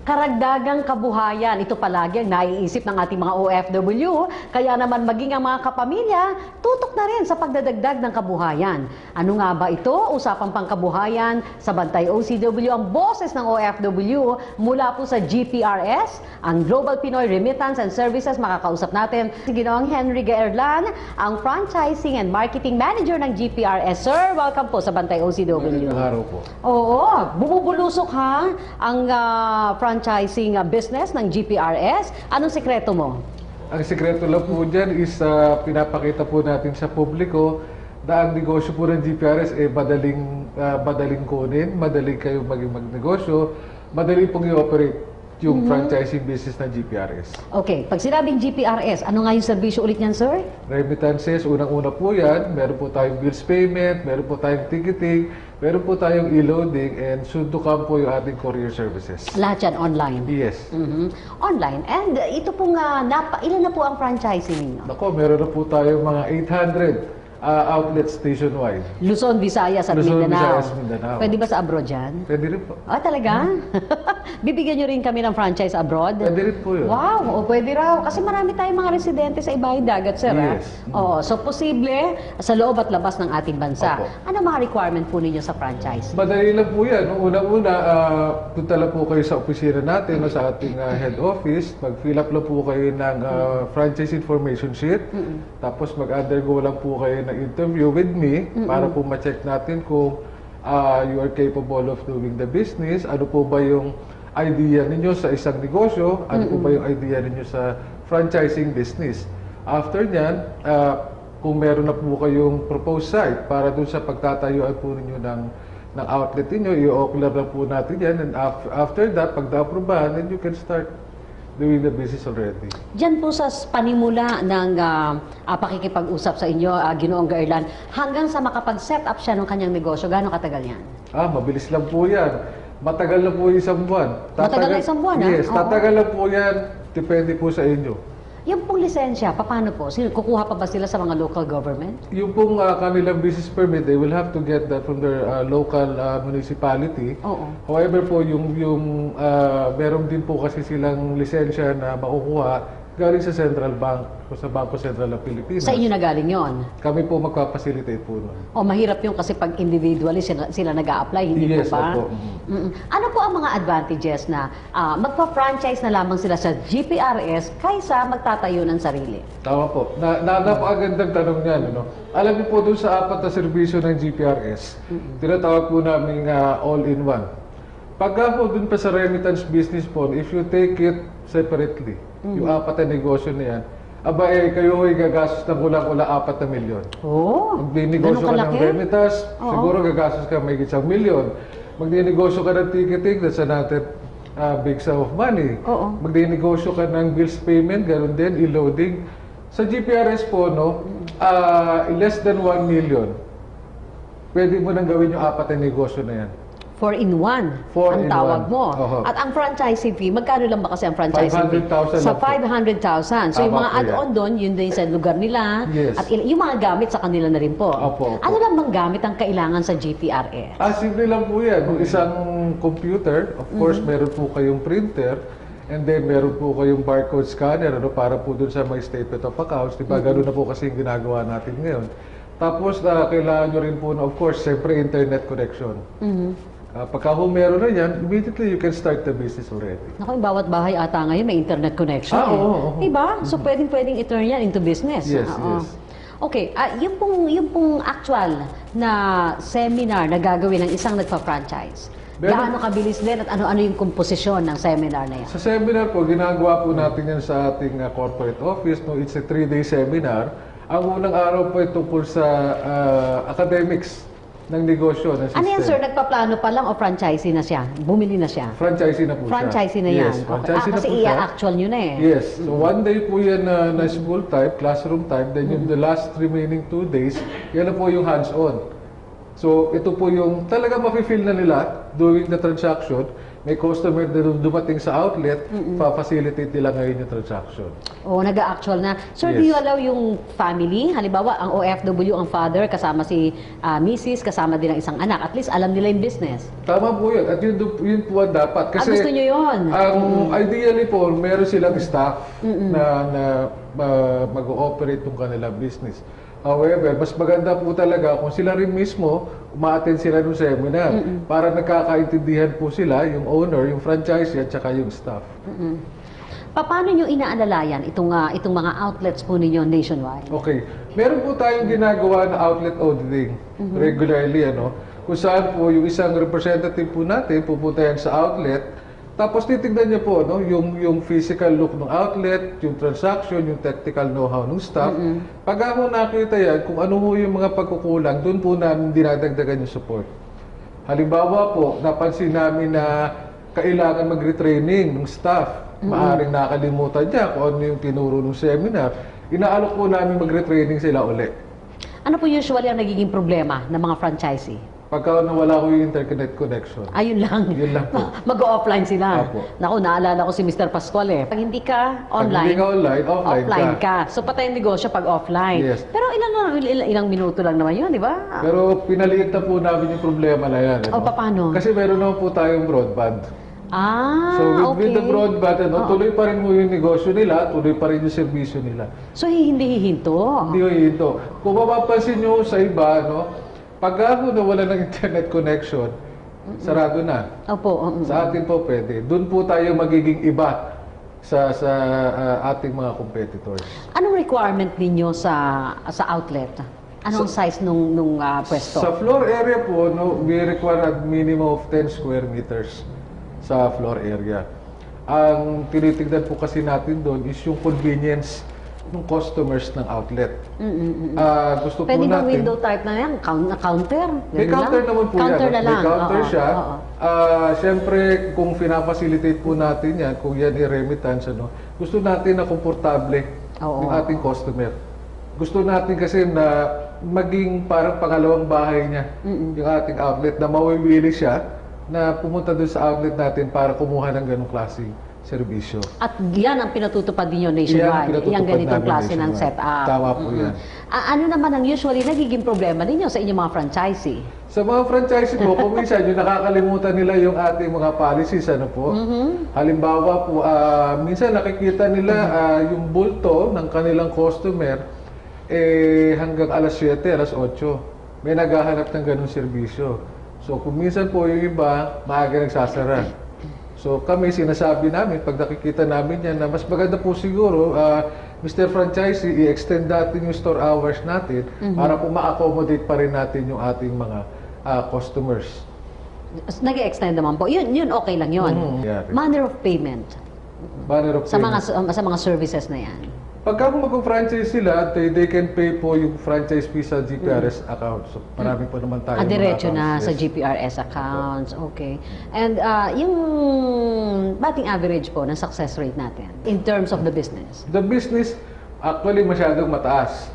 karagdagang kabuhayan. Ito palagi ang naiisip ng ating mga OFW. Kaya naman maging ang mga kapamilya, tutok na rin sa pagdadagdag ng kabuhayan. Ano nga ba ito? Usapang pangkabuhayan sa Bantay OCW, ang boses ng OFW mula po sa GPRS, ang Global Pinoy Remittance and Services. Makakausap natin si Ginoong Henry Gaerlan, ang Franchising and Marketing Manager ng GPRS. Sir, welcome po sa Bantay OCW. Magandang araw po. Oo, bumubulusok ha ang franchising business ng GPRS. Anong sekreto mo? Ang sikreto lang po dyan is pinapakita po natin sa publiko na ang negosyo po ng GPRS madaling kunin, madaling kayo maging magnegosyo, madaling pong i-operate yung franchising business ng GPRS. Okay, pag sinabing GPRS, ano nga yung serbisyo ulit niyan, sir? Remittances, unang-una po yan. Meron po tayong bills payment, meron po tayong ticketing, meron po tayong e-loading, and soon to come po yung ating courier services. Lahat yan online? Yes. Online. And ito pong, ilan na po ang franchising ninyo? Nako, meron na po tayong mga 800 outlets nationwide. Luzon, Visayas at Luzon, Mindanao. Visayas, Mindanao. Pwede ba sa abroad yan? Pwede rin po. Ah, talaga? Bibigyan nyo rin kami ng franchise abroad? Pwede rin po yun. Wow, o pwede raw. Kasi marami tayong mga residente sa ibahing dagat, sir. Yes. Oo, so posible sa loob at labas ng ating bansa. Opo. Ano mga requirement po ninyo sa franchise? Madali lang po yan. Nung unang-una, punta lang po kayo sa opisina natin o sa ating head office. Mag-fill up lang po kayo ng franchise information sheet. Tapos mag-undergo lang po kayo ng interview with me para po ma-check natin kung you are capable of doing the business. Ano po ba yung idea ninyo sa isang negosyo? Ano po ba yung idea ninyo sa franchising business? After nyan, kung meron na po kayong proposed site para dun sa pagtatayuan po ninyo ng outlet ninyo, i-o-clear na po natin yan. And after that, pag na-aprobahan, then you can start doing the business already. Diyan po sa panimula ng pakikipag-usap sa inyo, Ginoong Gaerlan, hanggang sa makapag-set up siya ng kanyang negosyo, gaano katagal yan? Mabilis lang po yan. Matagal na po isang buwan. Matagal na isang buwan, Yes, Oo. tatagal lang po yan. Depende po sa inyo. Yung pong lisensya, paano po? Kukuha pa ba sila sa mga local government? Yung pong kanilang business permit, they will have to get that from their local municipality. Oo. However po, meron din po kasi silang lisensya na makukuha galing sa Central Bank o sa Bangko Sentral ng Pilipinas. Sa inyo na galing yon? Kami po magpapacilitate po nun. O mahirap yung kasi pag individually sila nag-a-apply, hindi Yes, po ba? opo. Ano po ang mga advantages na magpa-franchise na lamang sila sa GPRS kaysa magtatayo ng sarili? Tama po. Napakagandang tanong niyan. Ano? Alam niyo po doon sa apat na serbisyo ng GPRS, tinatawag po namin all-in-one. Pagka po doon pa sa remittance business po, if you take it separately, yung apat na negosyo na yan, kayo ay gagastos ng kulang-kulang 4 na milyon. Oh, Magninegosyo ka ng remittance, siguro gagastos ka may 1 milyon. Magninegosyo ka ng ticketing, that's another big sum of money. Oo. Magninegosyo ka ng bills payment, ganoon din, e-loading. Sa GPRS po, less than 1 million, pwede mo nang gawin yung apat na negosyo na yan. 4-in-1 Four ang in tawag one. mo. Oho. At ang franchising fee, magkano lang ba kasi ang franchising fee? 500,000 Sa lang 500,000. po. So yung Tama mga po yan. add-on doon, yun din sa lugar nila. Yes. At yung mga gamit sa kanila na rin po. Opo. Ano lang bang gamit ang kailangan sa GPRS? Simple lang po yan. Kung isang computer, of course, meron po kayong printer, and then meron po kayong barcode scanner para po dun sa may statement of accounts. Diba? Ganun na po kasi yung ginagawa natin ngayon. Tapos, kailangan nyo rin po, of course, siyempre internet connection. Pagka meron na yan, immediately you can start the business already. Naku, yung bawat bahay ata ngayon may internet connection. Oo. Diba? So pwedeng i-turn yan into business. Yes, Oo. yes. Okay, yung pong actual na seminar na gagawin ng isang nagpa-franchise, gaano kabilis din at ano-ano yung komposisyon ng seminar na yan? Sa seminar po, ginagawa po natin yan sa ating corporate office. It's a 3-day seminar. Ang unang araw po ay tungkol sa academics ng negosyo, ng system. Ano yan, sir? Nagpaplano pa lang o franchisee na siya? Bumili na siya? Franchisee na po siya. Franchisee na yan? Yes, Okay. franchisee na Kasi po siya. i-actual nyo na eh. Yes. So, 1 day po yan na school type, classroom type. Then yung the last remaining 2 days, yan na po yung hands-on. So, ito po yung talaga mafe-feel na nila during the transaction may customer na dumating sa outlet, fa-facilitate nila ngayon yung transaction. O, nag-actual na. Sir, do Yes. you allow yung family? Halimbawa, ang OFW, ang father, kasama si Mrs., kasama din ang isang anak. At least alam nila yung business. Tama po yun. At yun po ang dapat. Kasi gusto nyo yun? ideally po, meron silang staff na mag-ooperate yung kanilang business. However, mas maganda po talaga kung sila rin mismo umaattend sila ng seminar para nagkakaintindihan po sila, yung owner, yung franchisee at saka yung staff. Paano nyo inaalalayan itong mga outlets po ninyo nationwide? Okay. Meron po tayong ginagawa na outlet auditing regularly, kung saan po yung isang representative po natin pupunta yan sa outlet. Tapos titignan niya po yung physical look ng outlet, yung transaction, yung technical know-how ng staff. Pag ako nakita yan, kung ano ho yung mga pagkukulang, doon po namin dinadagdagan yung support. Halimbawa po, napansin namin na kailangan mag-retraining ng staff. Maaring nakalimutan niya kung ano yung tinuro ng seminar. Inaalok po namin mag-retraining sila uli. Ano po usually ang nagiging problema ng mga franchisee? Pagka nawala ko yung interconnect connection. Ayun lang. Yun lang po. Mag-offline sila. Apo. Naku, naalala ko si Mr. Pascual eh. Pag hindi ka Pag online, hindi ka online, offline ka. So patay ang negosyo pag offline. Yes. Pero ilang minuto lang naman yun, di ba? Pero pinaliit na po namin yung problema na yan. O, paano? Kasi meron naman po tayong broadband. So okay. with the broadband, tuloy pa rin mo yung negosyo nila, tuloy pa rin yung serbisyo nila. So hindi hihinto. Hindi ko ito. Kung mapapansin nyo sa iba, pag ako nawala ng internet connection, sarado na. Opo. Sa atin po pwede. Doon po tayo magiging iba sa ating mga competitors. Anong requirement ninyo sa outlet? Anong size nung pwesto? Sa floor area po, we require a minimum of 10 square meters sa floor area. Ang tinitignan po kasi natin doon is yung convenience ng customers ng outlet. Gusto Pwede po bang natin... window type na yan? Counter? May Ganun counter lang? naman po Counter yan. na lang. May counter Oo, siya. oo. Siyempre, kung pinapacilitate po natin yan, kung yan i-remittance, gusto natin na komportable Oo. ng ating customer. Gusto natin kasi na maging parang pangalawang bahay niya yung ating outlet, na mawiwili siya na pumunta doon sa outlet natin para kumuha ng ganong klaseng serbisyo. At yan ang pinatutupad ninyo nationwide. Yung ganitong klase ng setup. Tama po yan. Ano naman ang usually nagiging problema ninyo sa inyong mga franchisee? Sa mga franchisee po, kung minsan yung nakakalimutan nila yung ating mga policies, Halimbawa po, minsan nakikita nila yung bulto ng kanilang customer hanggang alas 7, alas 8. May naghahanap ng ganong serbisyo. So kung minsan po yung iba, maaga nagsasara. So kami, sinasabi namin, pag nakikita namin yan, na mas maganda po siguro, Mr. Franchisee, i-extend natin yung store hours natin para po ma-accommodate pa rin natin yung ating mga customers. Nag-extend naman po. Yun okay lang yun. Yeah. Manner of payment Banner of sa mga services na yan. Pagka mag-franchise sila, they can pay po yung franchise fee sa GPRS account. So, marami po naman tayo. Diretso na accounts. sa Yes. GPRS accounts. Okay. And yung batting average po ng success rate natin in terms of the business? The business, actually, masyadong mataas.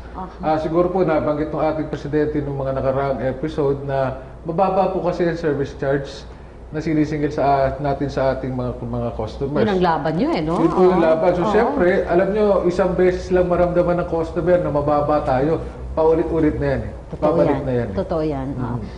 Siguro po, nabanggit ng ating presidente ng mga nakaraang episode na mababa po kasi ang service charge na sinisingil natin sa ating mga customers. Yun ang laban nyo no? Yun po yung laban. So, siyempre, alam nyo, isang beses lang maramdaman ng customer na mababa tayo. Paulit-ulit na yan. Pabalik na yan. Totoo yan.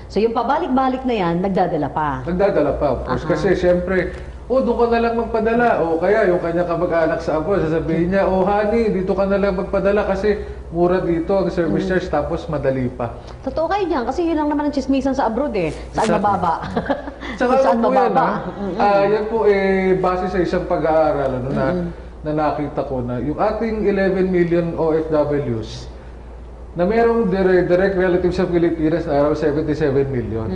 So yung pabalik-balik na yan, nagdadala pa. Nagdadala pa, of course. Kasi siyempre, doon ka na lang magpadala. O kaya yung kanya kamag-anak sa abroad, sasabihin niya, honey, dito ka na lang magpadala kasi mura dito ang service charge tapos madali pa. Totoo kayo dyan, kasi yun lang naman ang chismisan sa abroad eh. Saan mababa? Tsaka Saan po yan, mababa? yan po base sa isang pag-aaral na nakita ko na yung ating 11 million OFWs na merong direct relatives sa Pilipinas na around 77 million.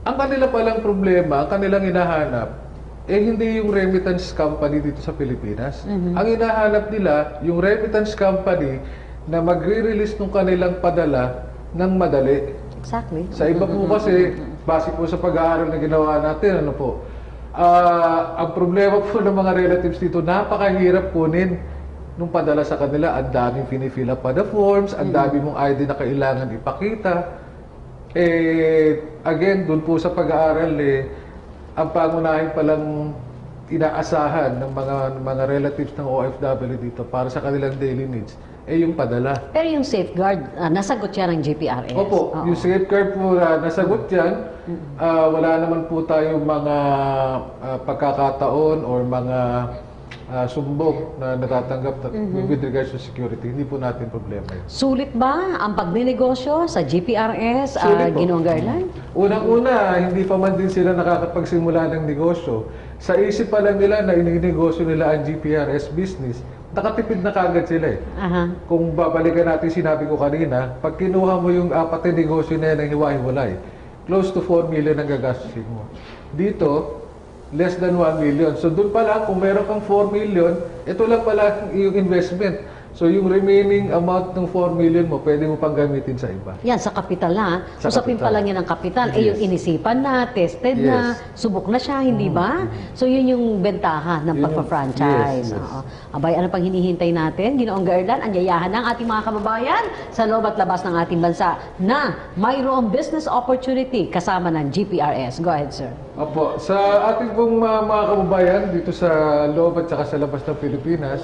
Ang kanila palang problema, ang kanilang hinahanap, hindi yung remittance company dito sa Pilipinas. Ang hinahanap nila, yung remittance company na magre-release ng kanilang padala ng madali. Exactly. Sa iba po kasi, base po sa pag-aaral na ginawa natin, ang problema po ng mga relatives dito, napakahirap kunin nung padala sa kanila. Ang daming finifill up pa the forms, ang dami mong ID na kailangan ipakita. Again, dun po sa pag-aaral, ang pangunahing palang inaasahan ng mga relatives ng OFW dito para sa kanilang daily needs ay yung padala. Pero yung safeguard, nasagot yan ng GPRS. Opo, Oo. yung safeguard po nasagot yan. Wala naman po tayong mga pagkakataon or mga sumbong na natatanggap with regards to security. Hindi po natin problema yun. Sulit ba ang pagninegosyo sa GPRS, Sulit po. Ginoong Garland? Unang-una, hindi pa man din sila nakakapagsimula ng negosyo. Sa isip pa lang nila na ininegosyo nila ang GPRS business, nakatipid na kagad sila eh. Aha. Kung babalikan natin sinabi ko kanina, pag kinuha mo yung apat na negosyo na yan ng hiwa-hiwalay, close to 4 million ang gagastusin mo. Dito, less than 1 million. So doon pa lang, kung meron kang 4 million, ito lang pala yung investment. So yung remaining amount ng 4 million mo, pwede mo pang gamitin sa iba. Yan, sa kapital na. Sa Usapin pa kapital. lang yan ang kapital. Eh, yung Yes. inisipan na, tested na, Yes. subok na siya, hindi ba? So, yun yung bentahan ng Yun yung- pagpa-franchise. yes, yes. Oo. Abay, ano pang hinihintay natin? Ginoong Garland, anyayahan ng ating mga kababayan sa loob at labas ng ating bansa na mayroong business opportunity kasama ng GPRS. Go ahead, sir. Opo, sa ating pong mga kababayan dito sa loob at saka sa labas ng Pilipinas,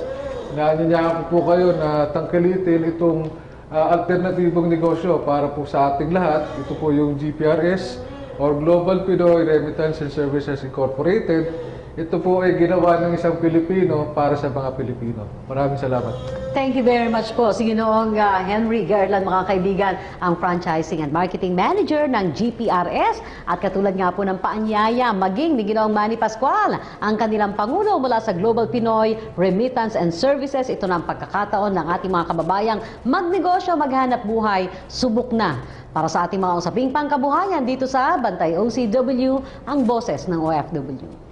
naanyayahan ko po kayo na tangkilitin itong alternatibong negosyo para po sa ating lahat. Ito po yung GPRS or Global Pinoy Remittance and Services Incorporated. Ito po ay ginawa ng isang Pilipino para sa mga Pilipino. Maraming salamat. Thank you very much po. Si Ginoong Henry Garland, mga kaibigan, ang Franchising and Marketing Manager ng GPRS. At katulad nga po ng paanyaya, maging ni Ginoong Manny Pascual, ang kanilang Pangulo mula sa Global Pinoy Remittance and Services. Ito na ang pagkakataon ng ating mga kababayang magnegosyo, maghanap buhay, subok na. Para sa ating mga usaping pangkabuhayan dito sa Bantay OCW, ang boses ng OFW.